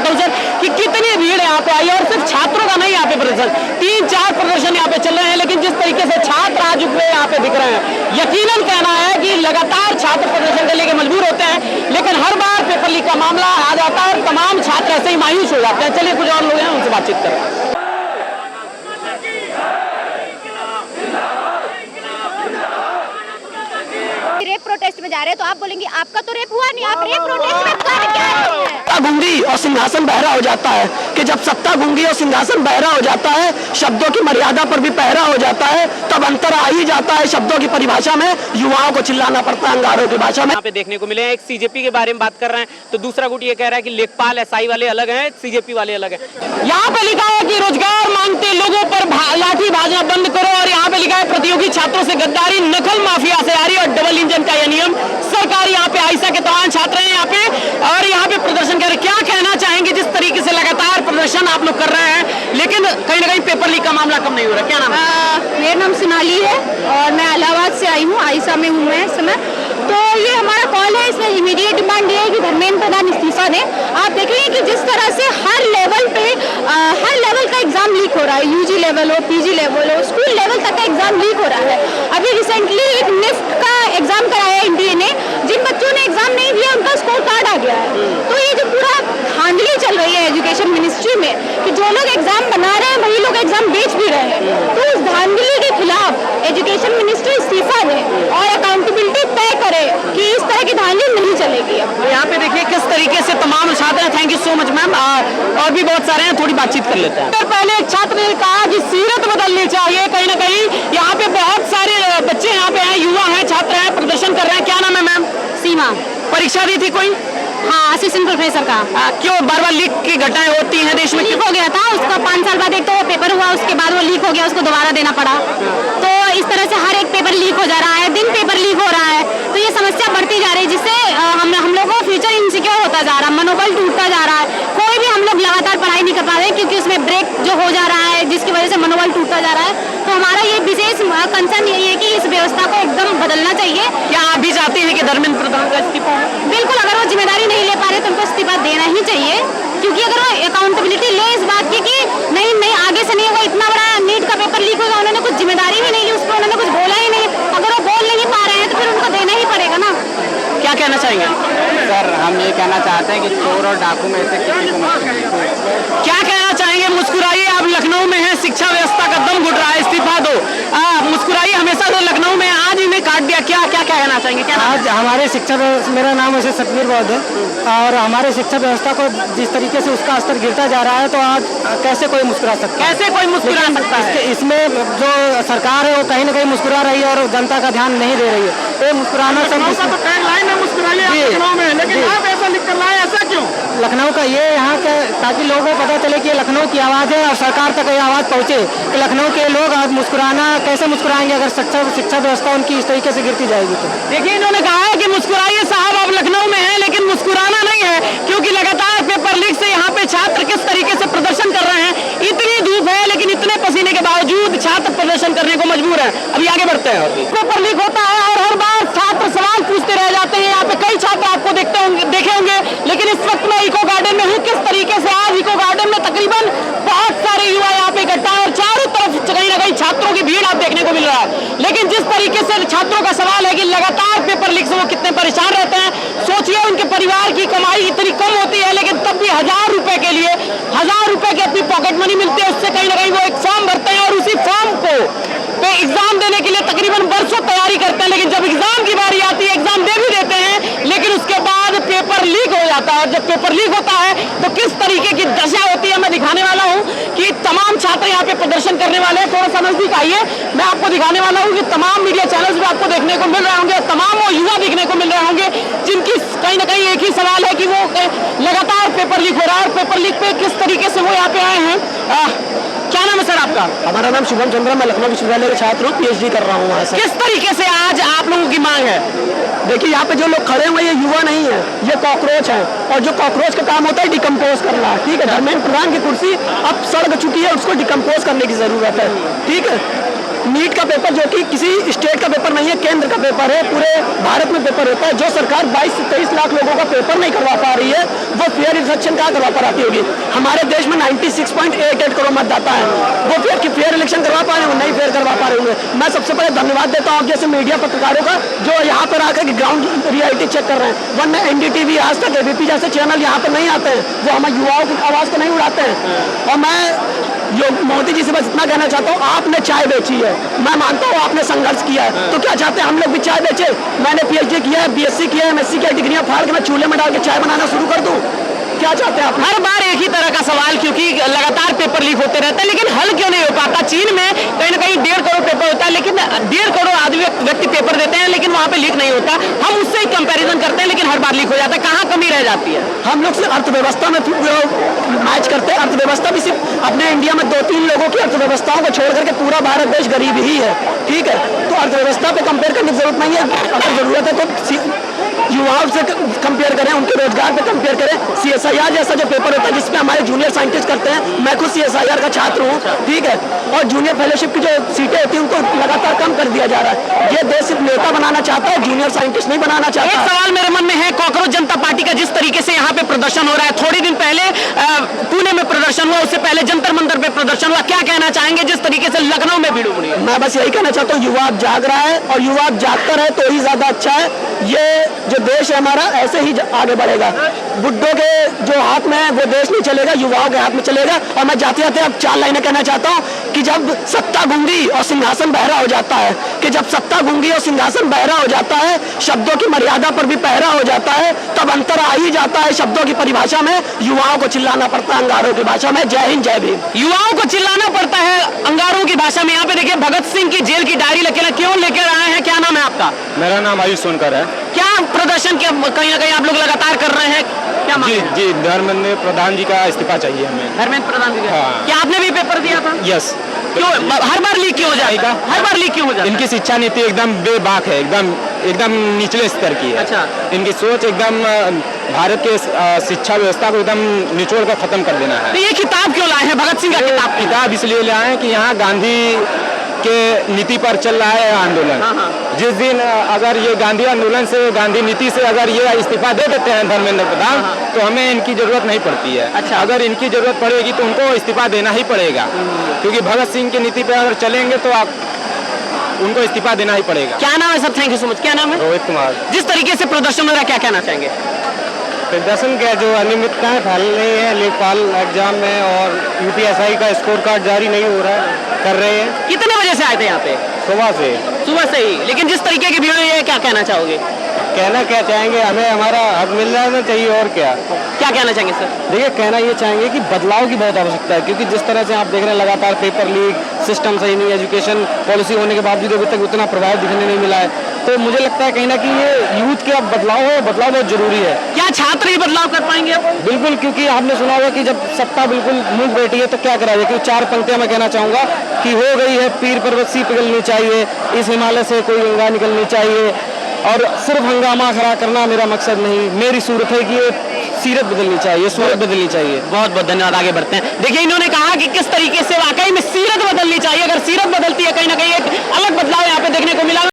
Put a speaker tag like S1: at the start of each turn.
S1: चाहता हूँ सर कि कितनी भीड़ यहाँ पे आई है, और सिर्फ छात्रों का नहीं यहाँ पे प्रदर्शन, 3-4 प्रदर्शन यहाँ पे चल रहे हैं, लेकिन जिस तरीके से छात्र आज हुए यहाँ पे दिख रहे हैं, यकीनन कहना है कि लगातार छात्र प्रदर्शन करने के मजबूर होते हैं, लेकिन हर बार पेपर लीक का मामला आ जाता है और तमाम छात्र ऐसे ही मायूस हो जाते हैं। चलिए कुछ और लोग हैं उनसे बातचीत करें।
S2: रेप प्रोटेस्ट में जा रहे हैं तो आप बोलेंगे आपका तो रेप हुआ नहीं, आप रेप प्रोटेस्ट में कर क्या रहे हैं?
S3: सत्ता गूंगी और सिंहासन बहरा हो जाता है कि जब सत्ता गूंगी और सिंहासन बहरा हो जाता है, शब्दों की मर्यादा पर भी पहरा हो जाता है, तब अंतर आ ही जाता है शब्दों की परिभाषा में, युवाओं को चिल्लाना पड़ता है अंगारों की भाषा में।
S1: यहाँ पे देखने को मिले हैं, एक सीजेपी के बारे में बात कर रहे हैं तो दूसरा गुट ये कह रहा है कि लेखपाल एसआई वाले अलग हैं, सीजेपी वाले अलग हैं। यहाँ पे लिखा है कि रोजगार मांगते लोगों पर लाठी भाजना बंद करो, और यहाँ पे लिखा है प्रतियोगी छात्रों से गद्दारी, नकल माफिया से आ रही और डबल इंजन का यह नियम। सरकार यहाँ पे आईसा के तमाम छात्र हैं यहाँ पे, और यहाँ पे प्रदर्शन कर रहे हैं। क्या कहना चाहेंगे जिस तरीके से लगातार प्रदर्शन आप लोग कर रहे हैं, लेकिन कहीं ना कहीं पेपर लीक का मामला कम नहीं हो रहा? क्या नाम है?
S2: मेरा नाम सोनाली है और मैं इलाहाबाद से आई हूँ, आईसा में हूँ मैं इस समय। तो ये हमारा कॉल है, इसमें इमीडिएट डिमांड ये है कि धर्मेंद्र प्रधान इस्तीफा दें। आप देखेंगे कि जिस तरह से हर लेवल पे हर लेवल का एग्जाम लीक हो रहा है, यूजी लेवल हो, पीजी लेवल हो, स्कूल लेवल तक का एग्जाम लीक हो रहा है। अभी रिसेंटली एक निफ्ट का एग्जाम कराया एनडीए ने, जिन बच्चों ने एग्जाम नहीं दिया उनका स्कोर कार्ड आ गया है। तो ये जो पूरा धांधली चल रही है एजुकेशन मिनिस्ट्री में कि जो लोग एग्जाम बना रहे हैं वही लोग एग्जाम बेच भी रहे हैं, तो उस धांधली के खिलाफ एजुकेशन मिनिस्ट्री इस्तीफा दे और अकाउंटेबिलिटी तय करे कि इस तरह की धांधली नहीं चलेगी। अब
S1: यहाँ पे देखिए किस तरीके से तमाम छात्र हैं। Thank you so much ma'am, और भी बहुत सारे हैं, थोड़ी बातचीत कर लेते हैं। पहले एक छात्र ने कहा कि सीरत बदलनी चाहिए, कहीं ना कहीं यहाँ पे बहुत सारे बच्चे यहाँ पे हैं, युवा हैं, छात्र हैं, प्रदर्शन कर रहे हैं। क्या नाम है मैम?
S2: सीमा।
S1: परीक्षा दी थी कोई?
S2: हाँ, असिस्टेंट प्रोफेसर का।
S1: क्यों बार बार लीक की घटनाएं होती हैं देश में?
S2: लीक हो गया था उसका 5 साल बाद, एक तो पेपर हुआ उसके बाद वो लीक हो गया, उसको दोबारा देना पड़ा। तो इस तरह से हर एक पेपर लीक हो जा रहा है, दिन पेपर लीक हो रहा है, तो ये समस्या बढ़ती जा रही है, जिससे हम लोगों का फ्यूचर इनसिक्योर होता जा रहा है, मनोबल टूटता जा रहा है। कोई भी हम लोग लगातार पढ़ाई नहीं कर पा रहे क्योंकि उसमें ब्रेक जो हो जा रहा है, जिसकी वजह से मनोबल टूटता जा रहा है। तो हमारा ये विशेष कंसर्न यही है कि इस व्यवस्था को एकदम बदलना चाहिए।
S1: क्या आप भी चाहते हैं कि धर्मेंद्र प्रधान का इस्तीफा?
S2: बिल्कुल, अगर वो जिम्मेदारी नहीं ले पा रहे तो उनको इस्तीफा देना ही चाहिए, क्योंकि अगर वो अकाउंटेबिलिटी ले इस बात की कि नहीं आगे से नहीं होगा, इतना बड़ा नीट का पेपर लीक होगा, उन्होंने कुछ जिम्मेदारी ही नहीं ली, उस पर उन्होंने कुछ बोला ही नहीं। अगर वो बोल नहीं पा रहे हैं तो फिर उनको देना ही पड़ेगा ना।
S1: क्या कहना चाहेंगे?
S4: सर हम ये कहना चाहते हैं कि चोर और डाकू में से किसी को मत चुनिए।
S1: क्या कहना चाहेंगे? मुस्कुराइए, आप लखनऊ में हैं, शिक्षा व्यवस्था का दम घुट रहा है, इस्तीफा दो। मुस्कुराइए, हमेशा से लखनऊ में, आज इन्हें काट दिया, क्या क्या कहना चाहेंगे? क्या
S5: आज हमारे शिक्षा, मेरा नाम वैसे सतवीर बौद्ध है, और हमारे शिक्षा व्यवस्था को जिस तरीके से उसका स्तर गिरता जा रहा है, तो आज कैसे कोई मुस्कुरा सकता है?
S1: कैसे कोई मुस्कुरा सकता है?
S5: इसमें जो सरकार है वो कहीं ना कहीं मुस्कुरा रही है और जनता का ध्यान नहीं दे रही है। तो मुस्कुराना सब लखनऊ का ये यहाँ के, ताकि लोगों को पता चले कि लखनऊ की आवाज़ है और सरकार तक ये आवाज़ पहुँचे कि लखनऊ के लोग आज मुस्कुराना कैसे मुस्कुराएंगे अगर शिक्षा व्यवस्था उनकी इस तरीके से गिरती जाएगी तो।
S1: देखिए, इन्होंने कहा है कि मुस्कुराइए साहब, आप लखनऊ में हैं, लेकिन मुस्कुराना नहीं है, क्योंकि लगातार पेपर लीक से यहाँ पे छात्र किस तरीके से प्रदर्शन कर रहे हैं। इतनी धूप है लेकिन इतने पसीने के बावजूद छात्र प्रदर्शन करने को मजबूर है। अभी आगे बढ़ते हैं। पेपर लीक होता है और हर बार छात्र सवाल पूछते रह जाते हैं। यहाँ पे कई छात्र आपको देखे होंगे, लेकिन इस वक्त मैं इको गार्डन में हूँ। किस तरीके से आज इको गार्डन में तकरीबन बहुत सारे युवा यहाँ पे इकट्ठा है और चारों तरफ कहीं ना कहीं छात्रों की भीड़ आप देखने को मिल रहा है। लेकिन जिस तरीके से छात्रों का सवाल है कि लगातार पेपर लीक से वो कितने परेशान रहते हैं, सोचिए उनके परिवार की कमाई इतनी कम होती है, लेकिन तब भी 1000 रुपए के लिए 1000 रुपए की अपनी पॉकेट मनी मिलती है, उससे कहीं ना कहीं वो एक फॉर्म भरते हैं और उसी फॉर्म को पे एग्जाम देने के लिए तकरीबन बरसों तैयारी करते हैं। लेकिन जब एग्जाम की बारी आती है, एग्जाम दे भी देते हैं, लेकिन उसके बाद पेपर लीक हो जाता है। जब पेपर लीक होता है तो किस तरीके की दशा होती है, मैं दिखाने वाला हूं कि तमाम छात्र यहाँ पे प्रदर्शन करने वाले हैं। थोड़ा सा नजदीक आइए, मैं आपको दिखाने वाला हूँ कि तमाम मीडिया चैनल्स भी आपको देखने को मिल रहे होंगे, तमाम वो युवा देखने को मिल रहे होंगे जिनकी कहीं ना कहीं एक ही सवाल है कि वो लगातार पेपर लीक हो रहा है और पेपर लीक पे किस तरीके से वो यहाँ पे आए हैं। क्या नाम है सर आपका?
S3: हमारा नाम शुभम चंद्र, मैं लखनऊ विश्वविद्यालय का छात्र हूँ, पीएचडी कर रहा हूँ वहाँ से।
S1: किस तरीके से आज आप लोगों की मांग है?
S3: देखिए, यहाँ पे जो लोग खड़े हुए ये युवा नहीं है, ये कॉकरोच है, और जो कॉकरोच का काम होता है डिकम्पोज करना। ठीक है, धर्मेंद्र प्रधान की कुर्सी अब सड़ चुकी है, उसको डिकम्पोज करने की जरूरत है। ठीक है, नीट का पेपर जो कि किसी स्टेट का पेपर नहीं है, केंद्र का पेपर है, पूरे भारत में पेपर होता है। जो सरकार 22 से 23 लाख लोगों का पेपर नहीं करवा पा रही है, वो फेयर इलेक्शन कहाँ करवा पाती होगी। हमारे देश में 96.88 करोड़ मतदाता है, वो फेयर इलेक्शन करवा पा रहे हैं, नहीं फेयर करवा पा रहे होंगे। मैं सबसे पहले धन्यवाद देता हूँ जैसे मीडिया पत्रकारों का, जो यहाँ पर आकर ग्राउंड रियलिटी चेक कर रहे हैं। वरना एनडीटीवी, आज तक, एबीपी जैसे चैनल यहाँ पर नहीं आते हैं, वो हमारे युवाओं की आवाज़ को नहीं उड़ाते हैं। और मैं मोदी जी से बस इतना कहना चाहता हूँ, आपने चाय बेची है, मैं मानता हूँ आपने संघर्ष किया है, तो क्या चाहते हैं हम लोग भी चाय बेचे? मैंने पीएचडी किया है, बीएससी किया है, एमएससी की डिग्रियां फाड़ के मैं चूल्हे में डाल के चाय बनाना शुरू कर दूँ? क्या चाहते हैं आप?
S1: हर बार एक ही तरह का सवाल, क्योंकि लगातार पेपर लीक होते रहते हैं, लेकिन हल क्यों नहीं हो पाता? चीन में कहीं ना कहीं 1.5 करोड़ पेपर होता है, लेकिन 1.5 करोड़ आदमी व्यक्ति पेपर देते हैं, लेकिन वहाँ पे लीक नहीं होता। हम उससे ही कंपैरिजन करते हैं, लेकिन हर बार लीक हो जाता है। कहाँ कमी रह जाती है?
S3: हम लोग सिर्फ अर्थव्यवस्था में मैच करते हैं। अर्थव्यवस्था भी सिर्फ अपने इंडिया में 2-3 लोगों की अर्थव्यवस्थाओं को छोड़ करके पूरा भारत देश गरीब ही है, ठीक है? तो अर्थव्यवस्था पे कंपेयर करने की जरूरत नहीं है। अगर जरूरत है तो युवाओं से कंपेयर करें, उनके रोजगार पे कंपेयर करें। CSIR जैसा जो पेपर होता है जिसमें हमारे जूनियर साइंटिस्ट करते हैं, मैं खुद CSIR का छात्र हूँ, ठीक है? और जूनियर फेलोशिप की जो सीटें होती हैं उनको लगातार कम कर दिया जा रहा है। ये देश सिर्फ नेता बनाना चाहता है, जूनियर साइंटिस्ट नहीं बनाना चाहता।
S1: एक सवाल मेरे मन में है, कॉकरोच जनता पार्टी का जिस तरीके से यहाँ पे प्रदर्शन हो रहा है, थोड़ी दिन पहले पुणे में प्रदर्शन हुआ, उससे पहले जंतर मंतर पे प्रदर्शन हुआ, क्या कहना चाहेंगे जिस तरीके से लखनऊ में भीड़ उमड़ी?
S3: मैं बस यही कहना चाहता हूँ, युवा जाग रहा है और युवा जागता रहे तो ही ज्यादा अच्छा है। ये जो देश है हमारा ऐसे ही आगे बढ़ेगा। बुड्ढों के जो हाथ में है वो देश नहीं चलेगा, युवाओं के हाथ में चलेगा। और मैं जाते जाते अब 4 लाइनें कहना चाहता हूँ कि जब सत्ता गूंगी और सिंहासन बहरा हो जाता है, कि जब सत्ता गूंगी और सिंहासन बहरा हो जाता है, शब्दों की मर्यादा पर भी पहरा हो जाता है, तब अंतर आ ही जाता है शब्दों की परिभाषा में। युवाओं को चिल्लाना पड़ता है अंगारों की भाषा में। जय हिंद, जय भीम।
S1: युवाओं को चिल्लाना पड़ता है अंगारों की भाषा में। यहाँ पे देखिए भगत सिंह की जेल की डायरी क्यों लेकर आए हैं? क्या नाम है आपका?
S6: मेरा नाम आयुष सोनकर है।
S1: क्या प्रदर्शन के कहीं ना कहीं आप लोग लगातार कर रहे हैं? क्या
S6: जी जी, धर्मेंद्र प्रधान जी का इस्तीफा चाहिए हमें।
S1: धर्मेंद्र प्रधान जी का?
S6: हाँ।
S1: क्या आपने भी पेपर दिया था?
S6: यस।
S1: क्यों हर बार लीक क्यों हो जाएगा? हर बार लीक क्यों हो जाएगा?
S6: इनकी शिक्षा नीति एकदम बेबाक है, एकदम निचले स्तर की है।
S1: अच्छा।
S6: इनकी सोच एकदम भारत के शिक्षा व्यवस्था को एकदम निचोड़ कर खत्म कर देना है।
S1: तो ये किताब क्यों लाए हैं, भगत सिंह का
S6: किताब इसलिए लाए हैं कि यहाँ गांधी के नीति पर चल रहा है आंदोलन। जिस दिन अगर ये गांधी आंदोलन से, गांधी नीति से अगर ये इस्तीफा दे देते हैं धर्मेंद्र प्रधान, तो हमें इनकी जरूरत नहीं पड़ती है।
S1: अच्छा।
S6: अगर इनकी जरूरत पड़ेगी तो उनको इस्तीफा देना ही पड़ेगा, क्योंकि भगत सिंह की नीति पर अगर चलेंगे तो उनको इस्तीफा देना ही पड़ेगा।
S1: क्या नाम है sir? Thank you so much. क्या नाम है?
S6: रोहित कुमार।
S1: जिस तरीके से प्रदर्शन हो रहा है, क्या कहना चाहेंगे?
S5: प्रदर्शन क्या, जो अनियमितताएं फैल रही है लेखपाल एग्जाम में और UPSI का स्कोर कार्ड जारी नहीं हो रहा है, कर रहे हैं।
S1: कितने बजे से आए थे यहाँ पे?
S5: सुबह से।
S1: सुबह से ही। लेकिन जिस तरीके की भीड़ हुई है, क्या कहना चाहोगे?
S5: कहना क्या चाहेंगे, हमें हमारा हक मिल जाना चाहिए और क्या।
S1: क्या कहना चाहेंगे सर?
S5: देखिए, कहना ये चाहेंगे कि बदलाव की बहुत आवश्यकता है, क्योंकि जिस तरह से आप देख रहे हैं लगातार पेपर लीक, सिस्टम सही नहीं, एजुकेशन पॉलिसी होने के बावजूद अभी तक उतना प्रभाव दिखने नहीं मिला है। तो मुझे लगता है कहीं ना कहीं ये यूथ के अब बदलाव है, बदलाव बहुत जरूरी है।
S1: क्या छात्र ही बदलाव कर पाएंगे अब?
S5: बिल्कुल, क्योंकि आपने सुना होगा कि जब सत्ता बिल्कुल मुंह बैठी है तो क्या करा जाए। क्योंकि 4 पंक्तियां मैं कहना चाहूंगा कि हो गई है पीर पर्वत सी पिघलनी चाहिए, इस हिमालय से कोई गंगा निकलनी चाहिए, और सिर्फ हंगामा खड़ा करना मेरा मकसद नहीं। मेरी सूरत है कि ये सीरत बदलनी चाहिए, सूरत बदलनी चाहिए।
S1: बहुत बहुत धन्यवाद। आगे बढ़ते हैं। देखिए, इन्होंने कहा कि किस तरीके से वाकई में सीरत बदलनी चाहिए। अगर सीरत बदलती है, कहीं ना कहीं एक अलग बदलाव यहाँ पे देखने को मिला।